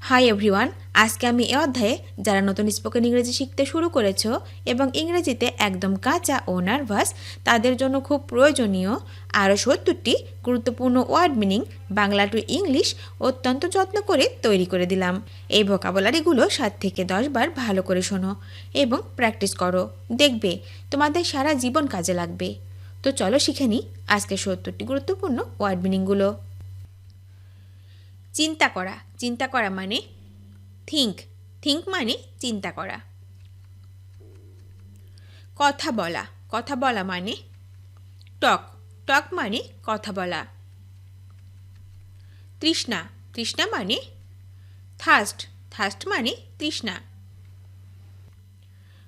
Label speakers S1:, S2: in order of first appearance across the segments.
S1: Hi everyone, আজকে আমি এই অধ্যায়ে যারা নতুন স্পোকেন ইংরেজি শিখতে শুরু করেছো এবং ইংরেজিতে একদম কাঁচা ও নার্ভাস তাদের জন্য খুব প্রয়োজনীয় আরও ৭০টি গুরুত্বপূর্ণ word meaning Bangla to English অত্যন্ত যত্ন করে তৈরি করে দিলাম। এই ভোকাবুলারিগুলো ৭ থেকে ১০ বার ভালো করে শোনো এবং প্র্যাকটিস করো, দেখবে তোমাদের সারা জীবন কাজে লাগবে। তো চলো শিখে নিই আজকে ৭০টি গুরুত্বপূর্ণ ওয়ার্ড মিনিংগুলো। চিন্তা করা, চিন্তা করা মানে থিঙ্ক, থিঙ্ক মানে চিন্তা করা। কথা বলা, কথা বলা মানে টক, টক মানে কথা বলা। তৃষ্ণা, তৃষ্ণা মানে থার্স্ট, থার্স্ট মানে তৃষ্ণা।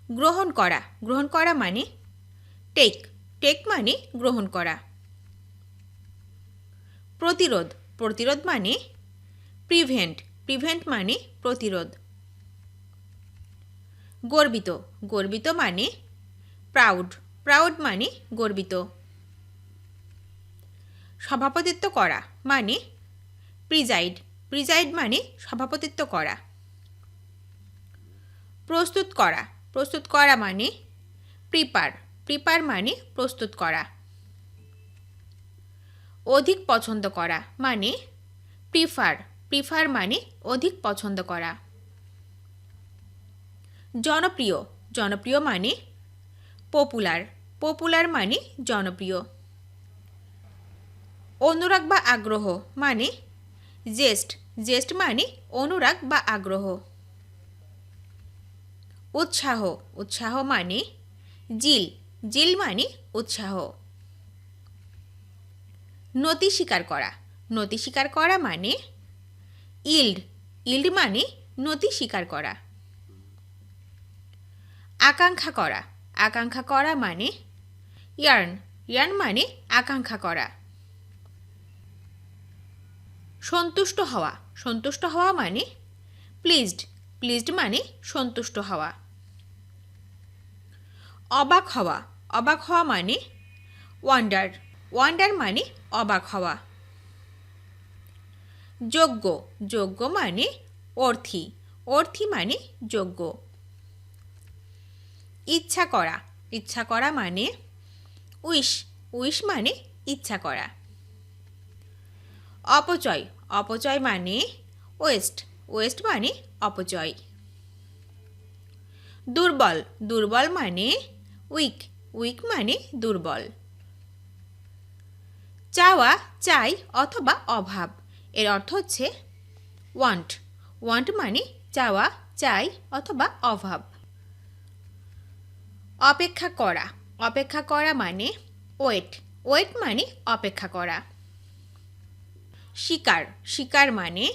S1: গ্রহণ করা, গ্রহণ করা মানে টেক, টেক মানে গ্রহণ করা। প্রতিরোধ, প্রতিরোধ মানে প্রিভেন্ট, প্রিভেন্ট মানে প্রতিরোধ। গর্বিত, গর্বিত মানে প্রাউড, প্রাউড মানে গর্বিত। সভাপতিত্ব করা মানে প্রিজাইড, প্রিজাইড মানে সভাপতিত্ব করা। প্রস্তুত করা, প্রস্তুত করা মানে প্রিপার, প্রিপার মানে প্রস্তুত করা। অধিক পছন্দ করা মানে প্রিফার, প্রিফার মানে অধিক পছন্দ করা। জনপ্রিয়, জনপ্রিয় মানে পপুলার, পপুলার মানে জনপ্রিয়। অনুরাগ বা আগ্রহ মানে জেস্ট, জেস্ট মানে অনুরাগ বা আগ্রহ। উৎসাহ, উৎসাহ মানে জিল, জিল মানে উৎসাহ। নতি স্বীকার করা, নতি স্বীকার করা মানে ইল্ড, ইল্ড মানে নতি স্বীকার করা। আকাঙ্ক্ষা করা, আকাঙ্ক্ষা করা মানে ইয়ার্ন, ইয়ার্ন মানে আকাঙ্ক্ষা করা। সন্তুষ্ট হওয়া, সন্তুষ্ট হওয়া মানে প্লিজড, প্লিজড মানে সন্তুষ্ট হওয়া। অবাক হওয়া, অবাক হওয়া মানে ওয়ান্ডার, ওয়ান্ডার মানে অবাক হওয়া। যোগ্য, যোগ্য মানে অর্থী, অর্থী মানে যোগ্য। ইচ্ছা করা, ইচ্ছা করা মানে উইশ, উইশ মানে ইচ্ছা করা। অপচয়, অপচয় মানে ওয়েস্ট, ওয়েস্ট মানে অপচয়। দুর্বল, দুর্বল মানে উইক, উইক মানে দুর্বল। চাওয়া, চাই অথবা অভাব, এর অর্থ হচ্ছে ওয়ান্ট, ওয়ান্ট মানে চাওয়া, চাই অথবা অভাব। অপেক্ষা করা, অপেক্ষা করা মানে ওয়েট, ওয়েট মানে অপেক্ষা করা। শিকার, শিকার মানে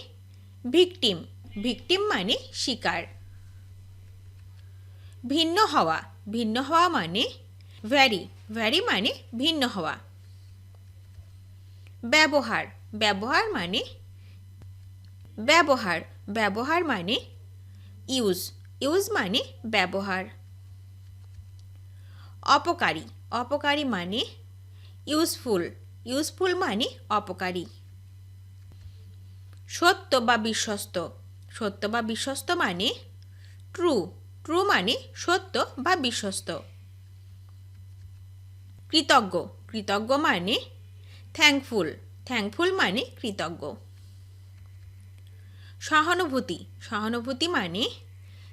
S1: ভিকটিম, ভিকটিম মানে শিকার। ভিন্ন হওয়া, ভিন্ন হওয়া মানে ভ্যারি, ভ্যারি মানে ভিন্ন হওয়া। ব্যবহার, ব্যবহার মানে ব্যবহার, ব্যবহার মানে ইউজ, ইউজ মানে ব্যবহার। অপকারী, অপকারী মানে ইউজফুল, ইউজফুল মানে অপকারী। সত্য বা বিশ্বস্ত, সত্য বা বিশ্বস্ত মানে ট্রু, ট্রু মানে সত্য বা বিশ্বস্ত। কৃতজ্ঞ, কৃতজ্ঞ মানে থ্যাঙ্কফুল, থ্যাঙ্কফুল মানে কৃতজ্ঞ। সহানুভূতি, সহানুভূতি মানে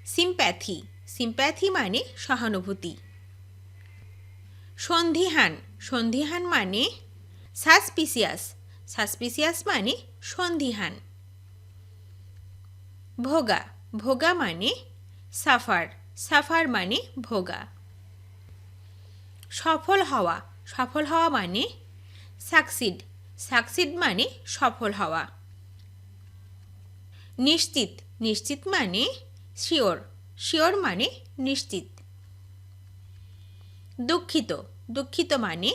S1: সিম্প্যাথি, সিম্প্যাথি মানে সহানুভূতি। সন্ধিহান, সন্ধিহান মানে সাসপিসিয়াস, সাসপিসিয়াস মানে সন্ধিহান। ভোগা, ভোগা মানে সাফার, সাফার মানে ভোগা। সফল হওয়া, সফল হওয়া মানে সাকসিড, সাকসিড মানে সফল হওয়া। নিশ্চিত, নিশ্চিত মানে শিওর, শিওর মানে নিশ্চিত। দুঃখিত, দুঃখিত মানে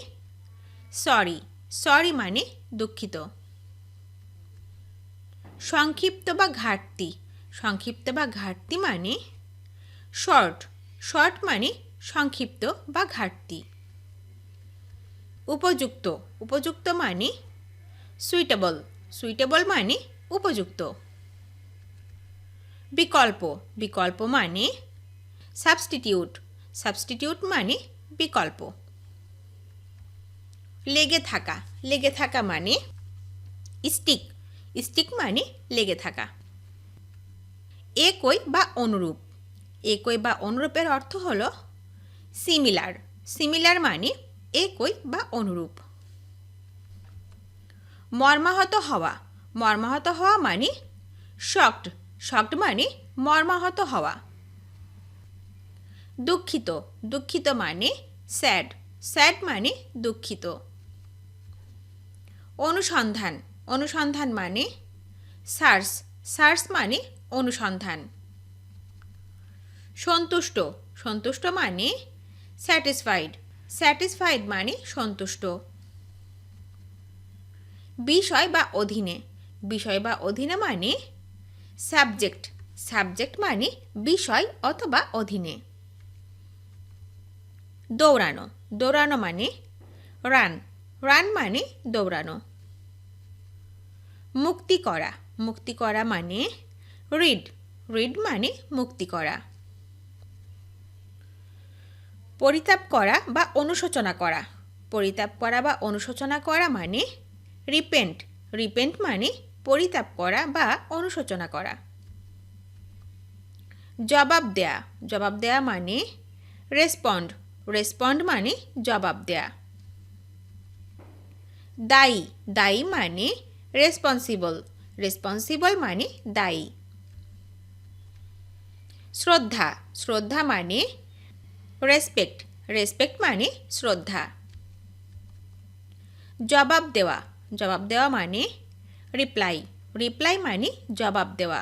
S1: সরি, সরি মানে দুঃখিত। সংক্ষিপ্ত বা ঘাটতি, সংক্ষিপ্ত বা ঘাটতি মানে শর্ট, শর্ট মানে সংক্ষিপ্ত বা ঘাটতি। উপযুক্ত, উপযুক্ত মানে সুইটেবল, সুইটেবল মানে উপযুক্ত। বিকল্প বিকল্প মানে সাবস্টিটিউট সাবস্টিটিউট মানে বিকল্প লেগে থাকা মানে স্টিক স্টিক মানে লেগে থাকা একই বা অনুরূপের অর্থ হলো সিমিলার সিমিলার মানে একই বা অনুরূপ মর্মাহত হওয়া মানে শকড মানে মর্মাহত হওয়া দুঃখিত মানে স্যাড মানে দুঃখিত অনুসন্ধান মানে সার্চ মানে অনুসন্ধান সন্তুষ্ট মানে স্যাটিসফাইড মানে সন্তুষ্ট বিষয় বা অধীনে মানে সাবজেক্ট মানে বিষয় অথবা অধীনে দৌড়ানো মানে রান মানে দৌড়ানো মুক্তি করা মানে রিড মানে মুক্তি করা পরিতাপ করা বা অনুশোচনা করা মানে রিপেন্ট মানে পরিতাপ করা বা অনুশোচনা করা জবাব দেয়া মানে রেসপন্ড মানে জবাব দেয়া দায়ী মানে রেসপন্সিবল মানে দায়ী শ্রদ্ধা মানে রেসপেক্ট মানে শ্রদ্ধা জবাব দেওয়া মানে রিপ্লাই মানে জবাব দেওয়া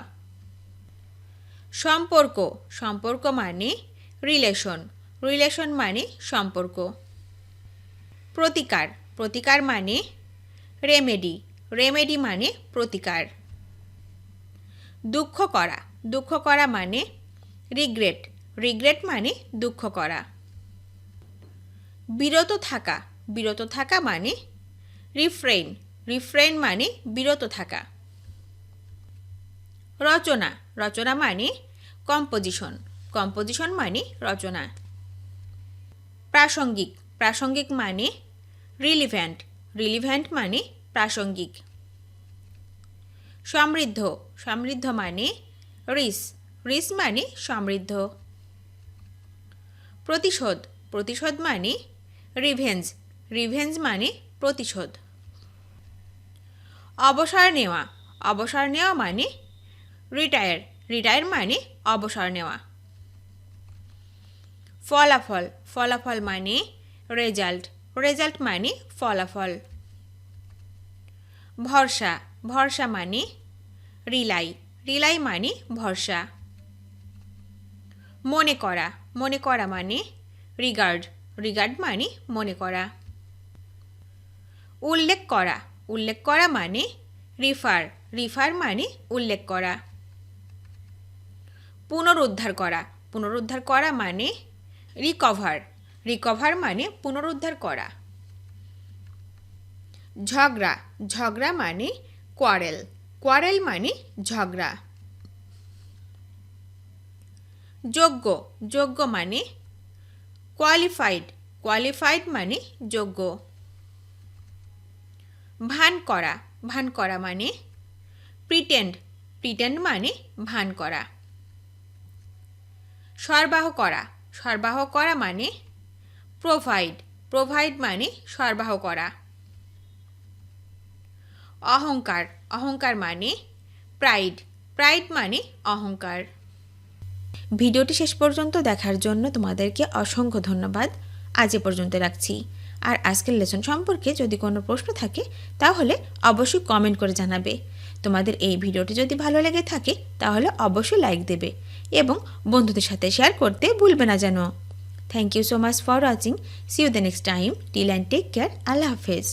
S1: সম্পর্ক মানে রিলেশন মানে সম্পর্ক প্রতিকার মানে রেমেডি মানে প্রতিকার দুঃখ করা মানে রিগ্রেট মানে দুঃখ করা বিরত থাকা মানে রিফ্রেইন মানে বিরত থাকা রচনা মানে কম্পোজিশন মানে রচনা প্রাসঙ্গিক মানে রিলিভ্যান্ট মানে প্রাসঙ্গিক সমৃদ্ধ মানে রিস মানে সমৃদ্ধ প্রতিশোধ মানে রিভেঞ্জ মানে প্রতিশোধ অবসর নেওয়া মানে রিটায়ার মানে অবসর নেওয়া ফলাফল মানে রেজাল্ট মানে ফলাফল ভরসা মানে রিলাই মানে ভরসা মনে করা মানে রিগার্ড মানে মনে করা উল্লেখ করা মানে রিফার মানে উল্লেখ করা পুনরুদ্ধার করা মানে রিকভার মানে পুনরুদ্ধার করা ঝগড়া মানে কোয়ারেল মানে ঝগড়া যোগ্য মানে কোয়ালিফাইড মানে যোগ্য ভান করা মানে প্রিটেন্ড মানে ভান করা সরবরাহ করা মানে প্রোভাইড মানে সরবরাহ করা অহংকার মানে প্রাইড মানে অহংকার ভিডিওটি শেষ পর্যন্ত দেখার জন্য তোমাদেরকে অসংখ্য ধন্যবাদ আজ এ পর্যন্ত রাখছি আর আজকের লেসন সম্পর্কে যদি কোনো প্রশ্ন থাকে তাহলে অবশ্যই কমেন্ট করে জানাবে তোমাদের এই ভিডিওটি যদি ভালো লেগে থাকে তাহলে অবশ্যই লাইক দেবে এবং বন্ধুদের সাথে শেয়ার করতে ভুলবে না যেন thank you so much for watching see you the next time till and take care আল্লাহ হাফেজ